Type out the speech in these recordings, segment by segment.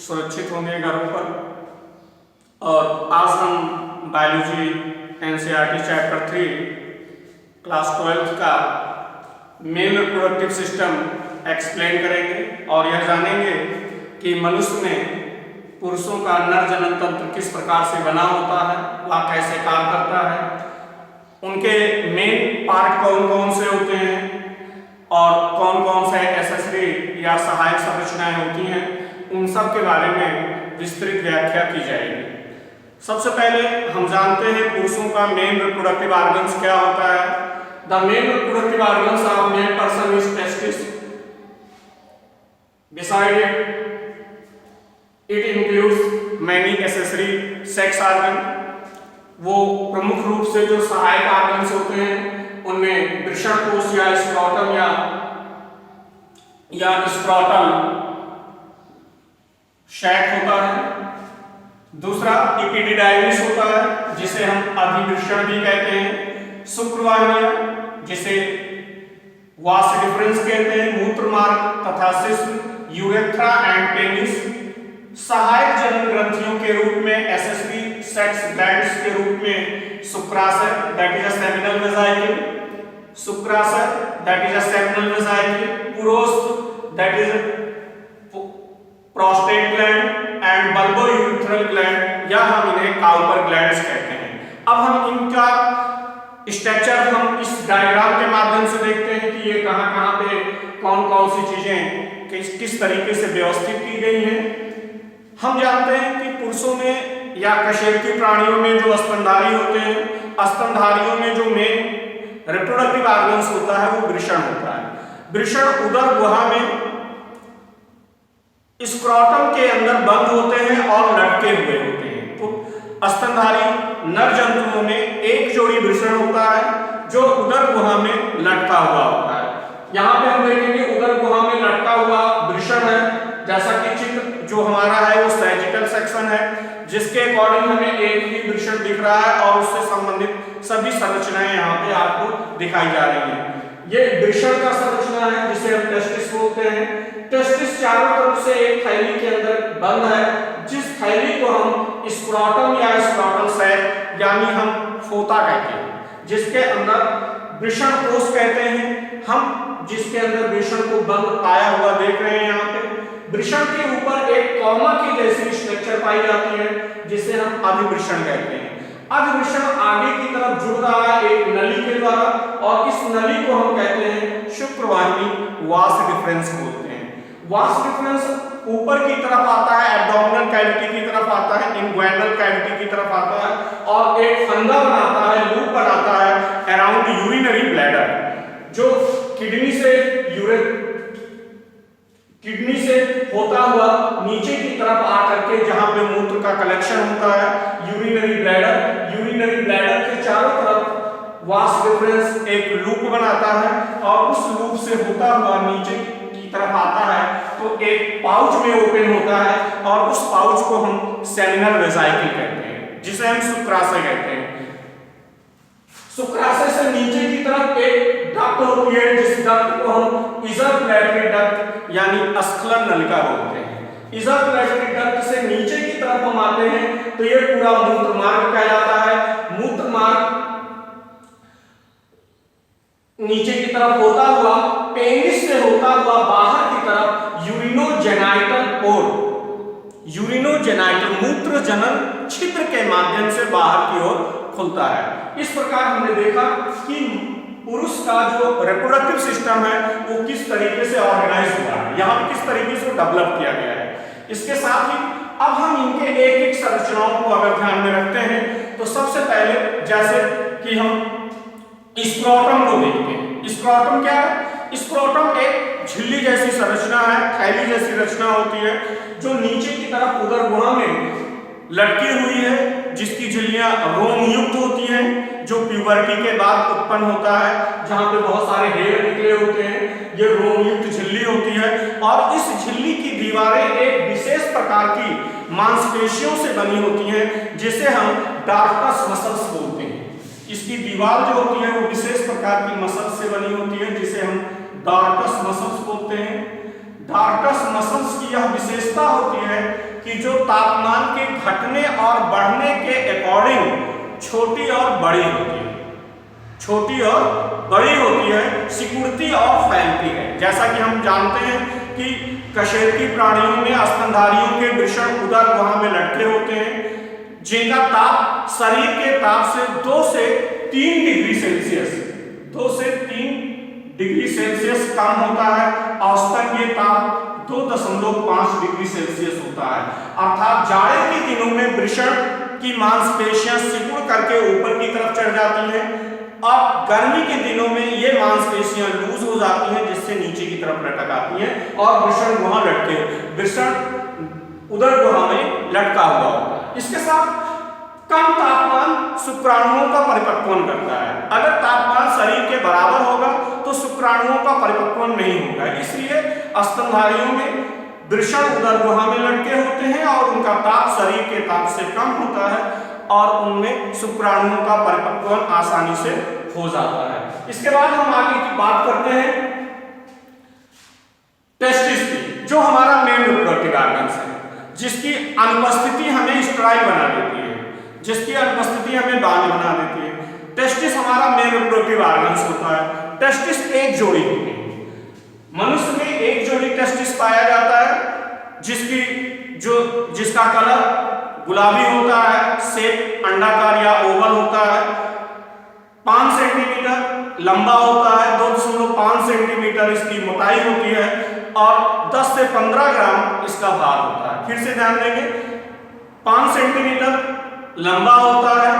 सुरक्षित होंगे घरों पर। और आज हम बायोलॉजी एनसीईआरटी चैप्टर 3 क्लास 12 का मेल रिप्रोडक्टिव सिस्टम एक्सप्लेन करेंगे और यह जानेंगे कि मनुष्य में पुरुषों का नर जनन तंत्र किस प्रकार से बना होता है, वह कैसे काम करता है, उनके मेन पार्ट कौन कौन से होते हैं और कौन कौन से एक्सेसरी या सहायक संरचनाएं होती हैं, उन सब के बारे में विस्तृत व्याख्या की जाएगी। सबसे पहले हम जानते हैं पुरुषों का मेन रिप्रोडक्टिव ऑर्गन्स क्या होता है। The main reproductive organs of male person is testis. Beside it includes many accessory sex organ. वो प्रमुख रूप से जो सहायक ऑर्गन्स होते हैं उनमें वृषण कोश या स्क्रोटम या स्क्रोटल शैक होता है। दूसरा इपिडिडाइमिस होता है जिसे हम अधिवृषण भी कहते हैं। शुक्रवाहिनियां जिसे वास डिफरेंस कहते हैं, मूत्र मार्ग तथा शिश्न, यूरेथ्रा एंड पेनिस। सहायक जनन ग्रंथियों के रूप में एसेसरी सेक्स ग्लैंड्स के रूप में शुक्राशय that is a seminal vesicle, शुक्राशय that is a seminal vesicle, पुरोस्थ that is prostate gland and bulbourethral gland या हम इन्हें काउपर ग्लैंड्स कहते हैं। अब हम इनका स्ट्रक्चर हम इस डायग्राम के माध्यम से देखते हैं कि ये कहां पे कौन कौन सी चीजें किस तरीके से व्यवस्थित की गई हैं। हम जानते हैं कि पुरुषों में या कशेरुकी प्राणियों में जो स्तनधारी होते हैं, स्तनधारियों में जो मेन रिप्रोडक्टिव ऑर्गन्स होता है वो वृषण होता है। वृषण उदर गुहा में स्क्रोटम के अंदर बंद होते हैं और लटके हुए होते हैं। स्तनधारी नर जंतुओं में एक जोड़ी वृषण होता है जो उदर गुहा में लटका हुआ होता है। यहाँ पे हम देखेंगे उदर गुहा में लटका हुआ वृषण है, जैसा कि चित्र जो हमारा है वो सैजिटल सेक्शन है, जिसके अकॉर्डिंग हमें एक ही वृषण दिख रहा है और उससे संबंधित सभी संरचनाएं यहाँ पे आपको दिखाई जा रही हैं। ये वृषण का संरचना है जिसे हम टेस्टिस बोलते हैं। टेस्टिस चारों तरफ से एक थैली के अंदर बंद है, जिस थैली को हम स्क्रोटम या स्क्रोटल सैक यानी हम फोता कहते हैं, जिसके अंदर वृषण कोश कहते हैं। हम जिसके अंदर वृषण को बंद पाया हुआ देख रहे हैं यहाँ पे। वृषण के ऊपर एक कॉमा की जैसी स्ट्रक्चर पाई जाती है जिसे हम अधिवृषण कहते हैं। अधिवृषण आगे की तरफ जुड़ रहा है एक नली के द्वारा और इस नली को हम कहते हैं शुक्रवाहिनी, वास डिफरेंस बोलते हैं। वास डिफरेंस ऊपर की तरफ आता है, एब्डोमिनल कैविटी की तरफ आता है, इंग्वाइनल कैविटी की तरफ आता है और एक फंदा बनाता है, लूप बनाता है अराउंड यूरिनरी ब्लैडर, जो किडनी से होता हुआ नीचे की तरफ आकर के जहां पे मूत्र का कलेक्शन होता है यूरिनरी ब्लैडर के चारों तरफ वास डिफरेंस एक लूप बनाता है और उस लूप से होता हुआ नीचे की तरफ आता है तो एक पाउच में ओपन होता है और उस पाउच को हम सेमिनल वेसिकल कहते हैं, जिसे हम शुक्राशय कहते हैं। शुक्राशय से नीचे की तरफ एक डक्ट होती है जिस डक्ट को हम इजरकुलेटरी डक्ट यानी स्खलन नलिका बोलते हैं। इजरकुलेटरी डक्ट से नीचे की तरफ हम आते हैं तो ये पूरा मूत्र मार्ग कहलाता है। मूत्र मार्ग नीचे की तरफ होता हुआ पेनिस से होता हुआ बाहर की तरफ यूरिनोजेनाइटल मूत्र जनन छिद्र के माध्यम से बाहर की ओर खुलता है। इस प्रकार हमने देखा कि पुरुष का जो रिप्रोडक्टिव सिस्टम है वो किस तरीके से ऑर्गेनाइज हुआ है, यहाँ पे किस तरीके से डेवलप किया गया है। इसके साथ ही अब हम इनके एक एक संरचनाओं को अगर ध्यान में रखते हैं तो सबसे पहले जैसे कि हम स्क्रोटम को देखते हैं। स्क्रोटम क्या है? स्क्रोटम एक झिल्ली जैसी संरचना है, थैली जैसी रचना होती है जो नीचे की तरफ उदर गुहा में लटकी हुई है, जिसकी झिल्लियां रोम युक्त होती हैं, जो प्यूबर्टी के बाद उत्पन्न होता है, जहां पे बहुत सारे हेयर निकले होते हैं। ये रोम युक्त झिल्ली होती है और इस झिल्ली की दीवारें एक विशेष प्रकार की मांसपेशियों से बनी होती हैं जिसे हम डार्कस मसल्स बोलते हैं। इसकी दीवार जो होती है वो विशेष प्रकार की मसल्स से बनी होती है जिसे हम डार्कस मसल्स बोलते हैं। डार्कस मसल्स की यह विशेषता कि जो तापमान के घटने और बढ़ने के अकॉर्डिंग छोटी और बड़ी होती है, छोटी और बड़ी होती है, सिकुड़ती और फैलती है। जैसा कि हम जानते हैं कि कशेरुकी प्राणियों में स्तनधारियों के वृषण उदर गुहा में लटके होते हैं, जिनका ताप शरीर के ताप से 2 से 3 डिग्री सेल्सियस 2 से 3 डिग्री सेल्सियस कम होता है। औसतन ये ताप 2.5 डिग्री सेल्सियस होता है। अर्थात जाड़े के दिनों में वृषण की मांसपेशियां सिकुड़ करके ऊपर की तरफ चढ़ जाती हैं और गर्मी के दिनों में ये मांसपेशियां लूज हो जाती हैं, जिससे नीचे की तरफ लटक आती हैं और वृषण गुहा वृषण उदर गुहा में लटका हुआ होता है। इसके साथ कम तापमान शुक्राणुओं का परिपक्वन करता है। अगर तापमान शरीर के बराबर होगा तो शुक्राणुओं का परिपक्वन नहीं होगा, इसलिए स्तनधारियों में वृषण उदर गुहा में लटके होते हैं और उनका ताप शरीर के ताप से कम होता है और उनमें शुक्राणुओं का परिपक्वन आसानी से हो जाता है। इसके बाद हम आगे की बात करते हैं टेस्टिस की, जो हमारा मेन रिप्रोडक्टिव ऑर्गन्स है, जिसकी अनुपस्थिति हमें स्टेराइल बना देती है, जिसकी अनुपस्थिति हमें बाल बना देती है। टेस्टिस हमारा मेन रिप्रोडक्टिव ऑर्गन्स होता है। टेस्टिस एक जोड़ी होती है, मनुष्य में एक जोड़ी टेस्टिस पाया जाता है, जिसका कलर गुलाबी होता है, शेप अंडाकार या ओवल होता है, 5 सेंटीमीटर लंबा होता है, 2.5 सेंटीमीटर इसकी मोटाई होती है और 10 से 15 ग्राम इसका भार होता है। फिर से ध्यान देंगे, 5 सेंटीमीटर लंबा होता है,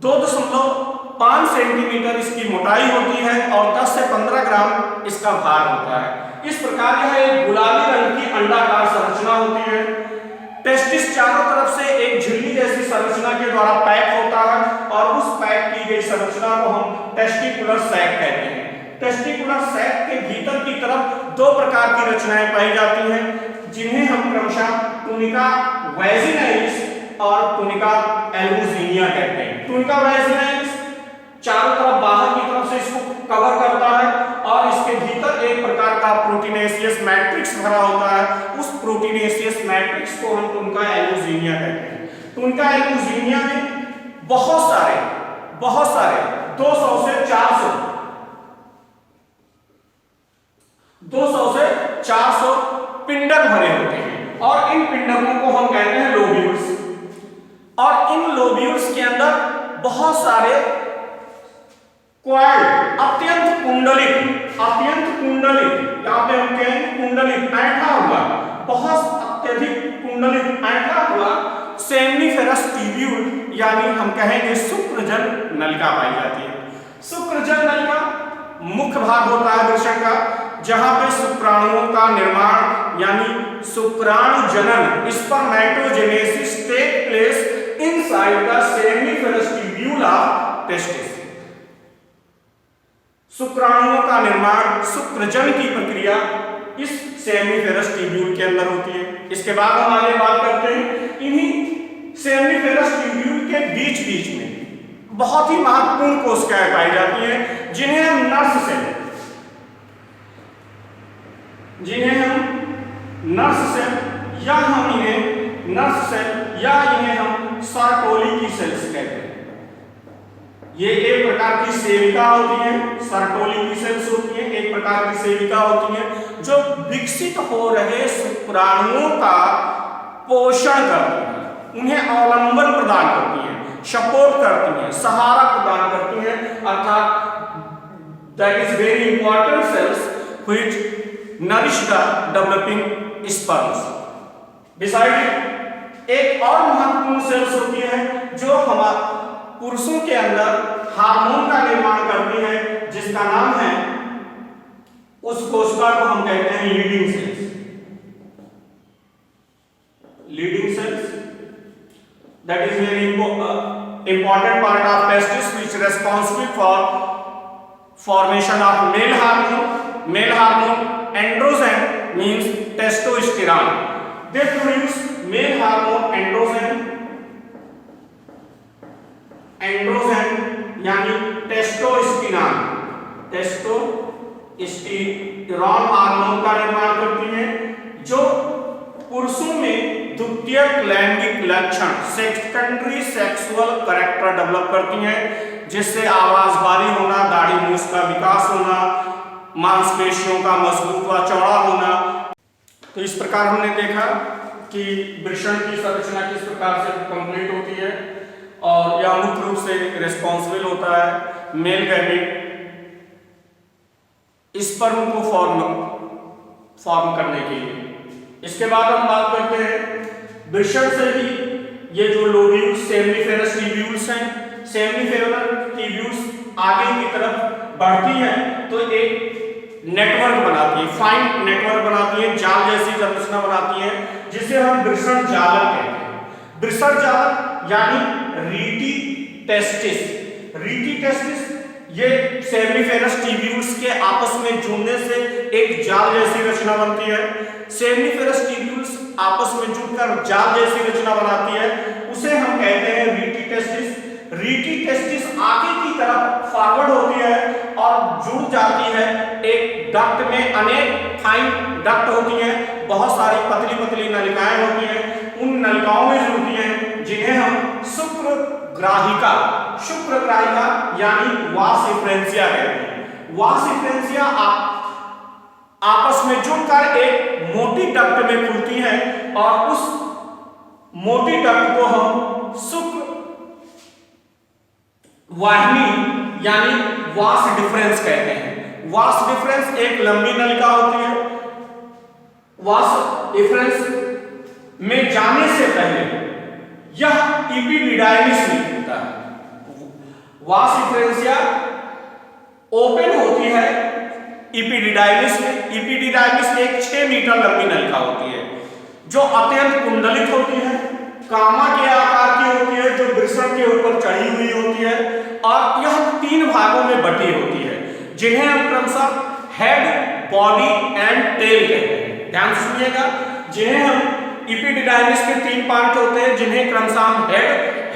2.5 सेंटीमीटर इसकी मोटाई होती है और 10 से 15 ग्राम इसका भार होता है। इस प्रकार यह एक गुलाबी रंग की अंडाकार संरचना होती है। टेस्टिस चारों तरफ से एक झिल्ली जैसी संरचना के द्वारा पैक होता है और उस पैक की गई संरचना को हम टेस्टिकुलर सैक कहते हैं। टेस्टिकुलर सैक के भीतर की तरफ 2 प्रकार की रचनाएं पाई जाती हैं, जिन्हें हम क्रमशः टुनिका वैजिनैलिस और टुनिका एल्बुजिनिया कहते हैं। टुनिका वैजिनैलिस चारों तरफ बाहर की तरफ से इसको कवर करता है और इसके भीतर एक प्रकार का प्रोटीनेशियस मैट्रिक्स भरा होता है। उस प्रोटीनेशियस मैट्रिक्स को हम टुनिका एल्बुजिनिया कहते हैं। टुनिका एल्बुजिनिया में बहुत सारे 200 से 400 पिंडक भरे होते हैं और इन पिंडकों को हम कहते हैं लोब्यूल्स। और इन लोब्यूल्स के अंदर बहुत सारे क्वाइल्ड अत्यंत कुंडलित यहाँ पे हम कहेंगे कुंडलित ऐंठा हुआ, बहुत अत्यधिक कुंडलित ऐंठा हुआ सेमनीफेरस ट्यूब्यूल यानी हम कहेंगे शुक्रजल नलिका पाई जाती है। शुक्रजल नलिका मुख्य भाग होता है वृषण का, जहां पे शुक्राणुओं का निर्माण यानी शुक्राणु जनन spermatogenesis take place inside the seminiferous tubule of testis. शुक्राणुओं का निर्माण शुक्रजन की प्रक्रिया इस सेमनीफेरस ट्यूब्यूल के अंदर होती है। इसके बाद हम आगे बात करते हैं इन्हीं सेमनीफेरस ट्यूब्यूल के बीच में बहुत ही महत्वपूर्ण कोशिकाएं पाई जाती हैं, जिन्हें हम नर्स सेल या इन्हें हम सर्टोली सेल्स कहते हैं। ये एक प्रकार की सेविका होती है, सर्टोली की सेल्स होती है, एक प्रकार की सेविका होती है जो विकसित हो रहे शुक्राणुओं का पोषण करती है, उन्हें अवलंबन प्रदान करती है, सपोर्ट करती है, सहारा प्रदान करती है। अर्थात that is very important cells which nourish the developing sperms. Beside एक और महत्वपूर्ण सेल्स होती है जो हमारे पुरुषों के अंदर हार्मोन का निर्माण करती है, जिसका नाम है, उस कोशिका को हम कहते हैं leading cells. Leading cells that is very important part of testis which responsible for formation of male hormone androgen means testosterone. They produce male hormone androgen यानी टेस्टोस्टेरोन हार्मोन का निर्माण करती है, जो पुरुष द्वितीयक लैंगिक लक्षण सेकेंडरी सेक्सुअल कैरेक्टर डेवलप करती हैं, जिससे आवाज भारी होना, दाढ़ी मूछ का विकास होना, मांसपेशियों का मजबूत व चौड़ा होना। तो इस प्रकार हमने देखा कि वृषण की संरचना किस प्रकार से कंप्लीट होती है और यह मुख्य रूप से रिस्पॉन्सिबल होता है मेल गैमेट स्पर्म को फॉर्म करने के लिए। इसके बाद हम बात करते हैं वृषण से ही ये जो लोब्यूल्स सेमिनिफेरस ट्यूब्यूल्स हैं, सेमिनिफेरस ट्यूब्यूल्स आगे की तरफ बढ़ती हैं तो एक नेटवर्क बनाती है, फाइन नेटवर्क बनाती है, जाल जैसी संरचना बनाती है, जिसे हम वृषण जालक कहते हैं। वृषण जालक यानी रीटी टेस्टिस। रीटी टेस्टिस ये सेमिनिफेरस ट्यूब्यूल्स के आपस में जुड़ने से एक जाल जैसी रचना बनती है। सेमिनिफेरस ट्यूब्यूल्स आपस में जुड़कर जाल जैसी रचना बनाती है, उसे हम कहते हैं रीटी टेस्टिस। रीटी टेस्टिस आगे की तरफ फॉरवर्ड होती है और जुड़ जाती है एक डक्ट में। अनेक फाइन डक्ट होती हैं, बहुत सारी पतली पतली नलिकाएं होती हैं, उन नलिकाओं में जुड़ती हैं जिन्हें हम शुक्रग्राहिका यानी वास इफ्रेंसिया कहते हैं। वास इफ्रेंसिया आपस में जुड़कर एक मोटी डक्ट में खुलती हैं और उस मोटी डक्ट को हम शुक्र वाहिनी यानी वास डिफरेंस कहते हैं। वास डिफरेंस एक लंबी नलिका होती है। वास डिफरेंस में जाने से पहले यह इपिडिडाइमिस में खुलता है। वास डिफरेंसिया ओपन होती है इपिडिडाइमिस में। इपिडिडाइमिस एक 6 मीटर लंबी नलिका होती है जो अत्यंत कुंडलित होती है, कामा के आकार की होती है, जो वृषण के ऊपर चढ़ी हुई होती है और यह 3 भागों में बटी होती है, जिन्हें हम क्रमशः हेड, बॉडी एंड टेल कहते हैं। ध्यान सुनिएगा, जिन्हें हम इपिडिडाइमिस के 3 पार्ट होते हैं, जिन्हें क्रमशः हम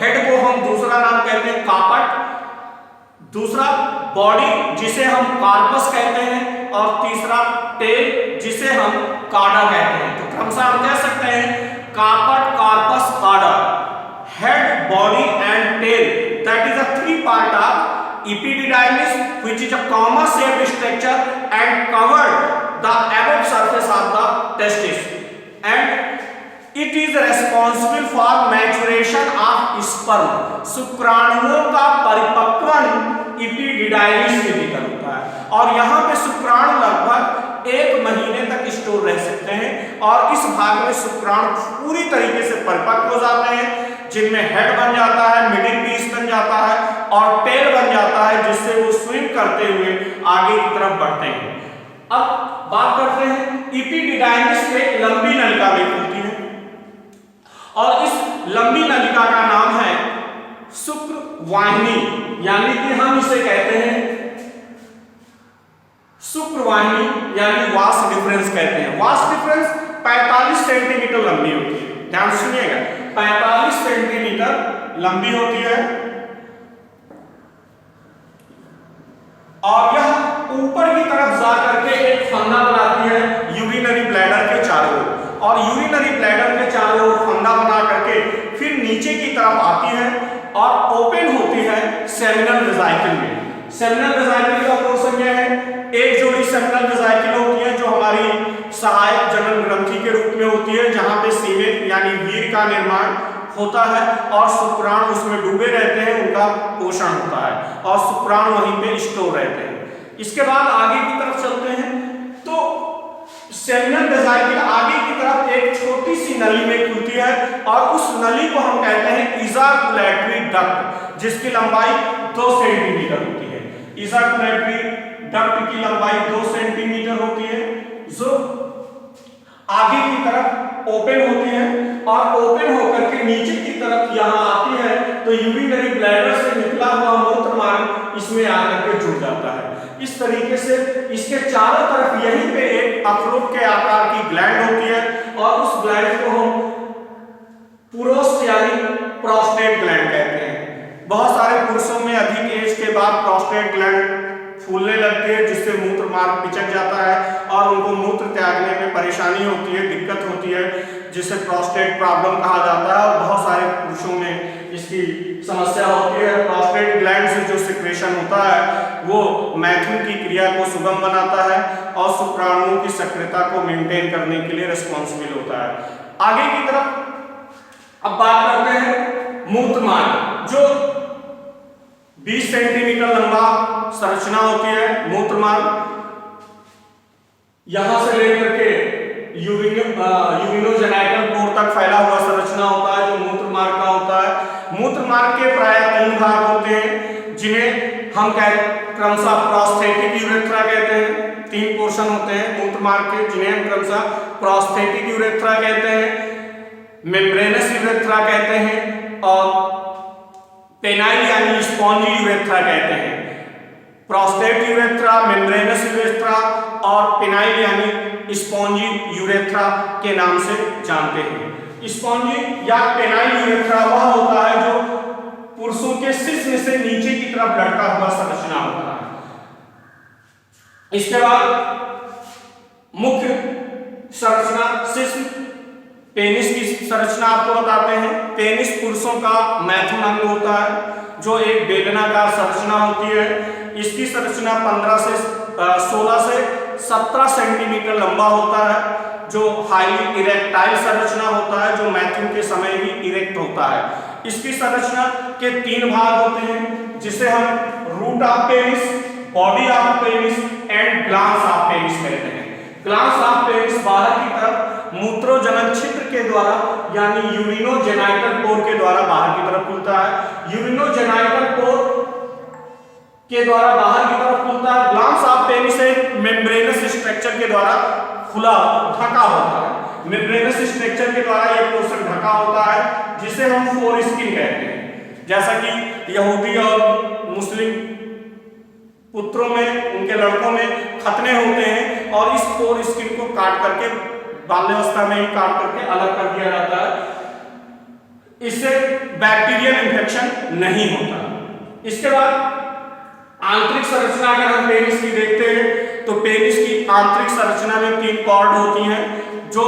हेड को हम दूसरा नाम कहते हैं कापट, दूसरा बॉडी जिसे हम कार्पस कहते हैं और तीसरा टेल जिसे हम काडा कहते हैं। तो क्रमशः हम कह सकते हैं कार्पट, कार्पस, काडा, head, body and tail. That is a 3 part of epididymis, which is a comma shaped structure and covered the above surface of the testis, and it is responsible for maturation of sperm. शुक्राणुओं का परिपक्वन epididymis के भीतर होता है और यहाँ पे शुक्राणु लगभग 1 महीने तक स्टोर रह सकते हैं और इस भाग में शुक्राणु पूरी तरीके से परिपक्व हो जाते हैं, जिनमें हेड बन जाता है, मिडिल पीस बन जाता है और टेल बन जाता है, जिससे वो स्विम करते हुए आगे की तरफ बढ़ते हैं। अब बात करते हैं इपिडिडाइमिस एक लंबी नलिका में खुलती है और इस लंबी नलिका का नाम है शुक्रवाहिनी, यानी कि हम इसे कहते हैं शुक्रवाहिनी यानी वास डिफरेंस कहते हैं। वास डिफरेंस 45 सेंटीमीटर लंबी होती है। ध्यान सुनिएगा, 45 सेंटीमीटर लंबी होती है और यह ऊपर की तरफ जा करके एक फंदा बनाती है यूरिनरी ब्लैडर के चारों ओर, और यूरिनरी ब्लैडर के चारों ओर फंदा बना करके फिर नीचे की तरफ आती है और ओपन होती है सेमिनल वेजाइकल में। सेमिनल वेजाइकल का पोर्शन यह है, एक जोड़ी सेमिनल वेजाइकल होती है जो हमारी सहायक जनन ग्रंथि के रूप में होती है, जहां पे सीमेन यानी वीर्य का निर्माण होता है और शुक्राणु उसमें डूबे रहते हैं, उनका पोषण होता है और शुक्राणु वहीं पे स्टोर रहते हैं। इसके बाद आगे की तरफ चलते हैं तो सेमिनल वेजाइकल आगे की तरफ एक छोटी सी नली में खुलती है और उस नली को हम कहते हैं इजाकुलेटरी डक्ट, जिसकी लंबाई 2 सेंटीमीटर होती है। इजाकुलेटरी डक्ट की लंबाई 2 सेंटीमीटर होती है, जो आगे की तरफ ओपन होती है और ओपन होकर के नीचे की तरफ यहाँ आती है तो यूरिनरी ब्लैडर से निकला हुआ मूत्र मार्ग इसमें आकर के जुड़ जाता है। इस तरीके से इसके चारों तरफ यहीं पे एक अखरोट के आकार की ग्लैंड होती है और उस ग्लैंड को हम पुरोस्ट यानी प्रोस्टेट ग्लैंड कहते हैं। बहुत सारे पुरुषों में अधिक एज के बाद प्रोस्टेट ग्लैंड फूलने लगती है, जिससे मूत्र मार्ग पिचक जाता है और उनको को मूत्र त्यागने में परेशानी होती है, दिक्कत होती है, जिसे प्रोस्टेट प्रॉब्लम कहा जाता है। और बहुत सारे पुरुषों में इसकी समस्या होती है। प्रोस्टेट ग्लैंड से जो सिक्रेशन होता है वो मैथुन की क्रिया को सुगम बनाता है और शुक्राणुओं की सक्रियता को मेंटेन करने के लिए रिस्पॉन्सिबल होता है। आगे की तरफ अब बात करते हैं मूत्र मार्ग, जो 20 सेंटीमीटर लंबा संरचना होती है। मूत्र मार्ग यहां से लेकर के यूरिनोजेनाइटल पोर तक फैला हुआ संरचना होता है, जो मूत्र मार्ग का होता है। मूत्र मार्ग के प्राय 3 भाग होते हैं, जिन्हें हम क्रमशः प्रोस्थेटिक यूरेथ्रा कहते हैं। 3 पोर्शन होते हैं मूत्र मार्ग के, जिन्हें हम क्रमशः प्रोस्थेटिक यूरेथ्रा कहते हैं, मेम्ब्रेनस यूरेथ्रा कहते हैं और पेनाइल यानी स्पॉन्जी यूरेथ्रा कहते हैं। प्रोस्टेट यूरेथ्रा, मेम्ब्रेनस यूरेथ्रा और पेनाइल यानी स्पॉन्जी यूरेथ्रा के नाम से जानते हैं। स्पॉन्जी या पेनाइल यूरेथ्रा वह होता है जो पुरुषों के शिश्न से नीचे की तरफ लटका हुआ संरचना होता है। इसके बाद मुख्य संरचना शिश्न पेनिस की संरचना आपको बताते हैं। पेनिस पुरुषों का मैथुन अंग होता है, जो एक बेलनाकार संरचना होती है। इसकी संरचना 16 से 17 सेंटीमीटर लंबा होता है, जो हाईली इरेक्टाइल संरचना होता है, जो मैथुन के समय ही इरेक्ट होता है। इसकी संरचना के 3 भाग होते हैं, जिसे हम root of penis, body of penis and glans of penis कहते हैं। ग्लांस ऑफ पेनिस बाहर की तरफ मूत्रोजनन छिद्र के द्वारा यानी यूरिनोजेनाइटल पोर के द्वारा बाहर की तरफ खुलता है। यूरिनोजेनाइटल पोर के द्वारा बाहर की तरफ खुलता है। ग्लांस ऑफ पेनिस एक मेम्ब्रेनस स्ट्रक्चर के द्वारा खुला ढका होता है। मेम्ब्रेनस स्ट्रक्चर के द्वारा यह पोर्शन ढका होता है, जिसे हम फोरस्किन कहते हैं। जैसा कि यहूदी और मुस्लिम पुत्रों में, उनके लड़कों में खतने होते हैं और इस फोरस्किन को काट करके बाल्यावस्था में ही काट करके अलग कर दिया जाता है। इससे बैक्टीरियल इंफेक्शन नहीं होता। इसके बाद आंतरिक संरचना अगर हम पेनिस की देखते हैं तो पेनिस की आंतरिक संरचना में 3 कॉर्ड होती हैं, जो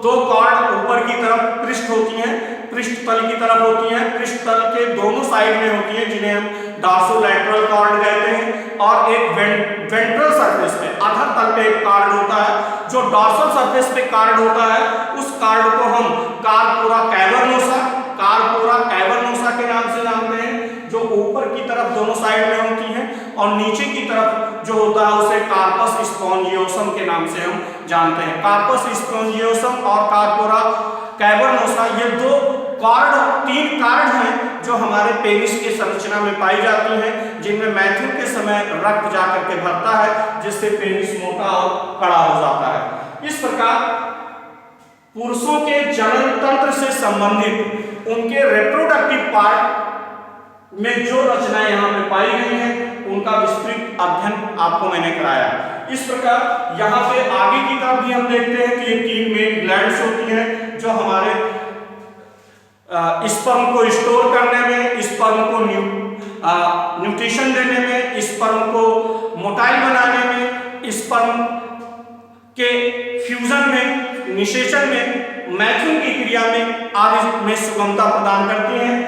2 कॉर्ड ऊपर की तरफ पृष्ठ होती हैं, पृष्ठ तल की तरफ होती हैं, पृष्ठ तल के दोनों साइड में होती हैं, जिन्हें हम डॉर्सोलैटरल कॉर्ड कहते हैं। और एक वेंट्रल सरफेस पे अधर तल पे एक कॉर्ड होता है, जो डॉर्सल सरफेस पे कॉर्ड होता है। उस कॉर्ड को हम कार्पोरा कैवर्नोसा के नाम से जानते हैं, जो ऊपर की तरफ दोनों साइड में होती हैं, और नीचे की तरफ जो होता है उसे कार्पस स्पॉन्जियोसम के नाम से हम जानते हैं। कार्पस स्पॉन्जियोसम और कार्पोरा कैवर्नोसा ये 3 कॉर्ड हैं जो हमारे पेनिस के संरचना में पाई जाती हैं, जिनमें मैथुन के समय रक्त जाकर के भरता है, जिससे पेनिस मोटा और कड़ा हो जाता है। इस प्रकार पुरुषों के जनन तंत्र से संबंधित उनके रिप्रोडक्टिव पार्ट में जो रचनाएं यहाँ पे पाई गई हैं, उनका विस्तृत अध्ययन आपको मैंने कराया। इस प्रकार यहाँ पे आगे की तरफ भी हम देखते हैं कि ये 3 मेन ग्लैंड्स होती हैं, जो हमारे स्पर्म को स्टोर करने में, स्पर्म को न्यूट्रिशन देने में, स्पर्म को मोटाइल बनाने में, स्पर्म के फ्यूजन में, निषेचन में, मैथुन की क्रिया में आदि में सुगमता प्रदान करती हैं।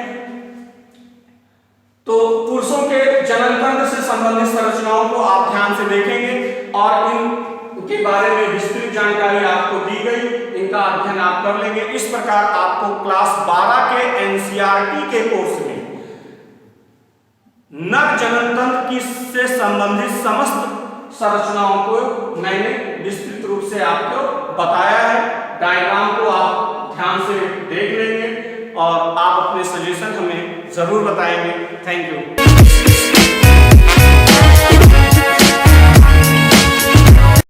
तो पुरुषों के जनन तंत्र से संबंधित संरचनाओं को आप ध्यान से देखेंगे और इनके बारे में विस्तृत जानकारी आपको दी गई, इनका अध्ययन आप कर लेंगे। इस प्रकार आपको क्लास 12 के एनसीईआरटी के कोर्स में नर जनन तंत्र की से संबंधित समस्त संरचनाओं को मैंने विस्तृत रूप से आपको बताया है। डायग्राम को आप ध्यान से देख लेंगे और आप अपने सजेशन हमें जरूर बताएंगे। Thank you.